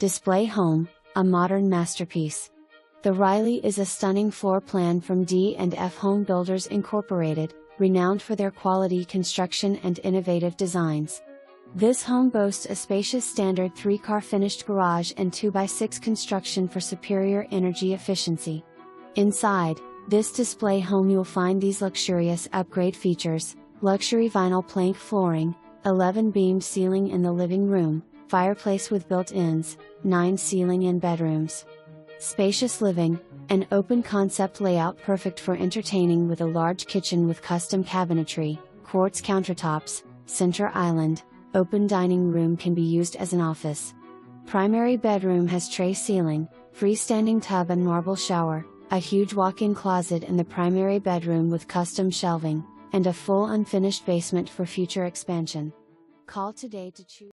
Display home, a modern masterpiece. The Riley is a stunning floor plan from D&F Home Builders Incorporated, renowned for their quality construction and innovative designs. This home boasts a spacious standard 3-car finished garage and 2x6 construction for superior energy efficiency. Inside this display home you'll find these luxurious upgrade features: luxury vinyl plank flooring, 11-beamed ceiling in the living room, fireplace with built-ins, 9 ceiling in bedrooms. Spacious Living, an open concept layout perfect for entertaining with a large kitchen with custom cabinetry, quartz countertops, center island. Open dining room can be used as an office. Primary bedroom has tray ceiling, freestanding tub and marble shower, a huge walk-in closet in the primary bedroom with custom shelving, and a full unfinished basement for future expansion. Call today to choose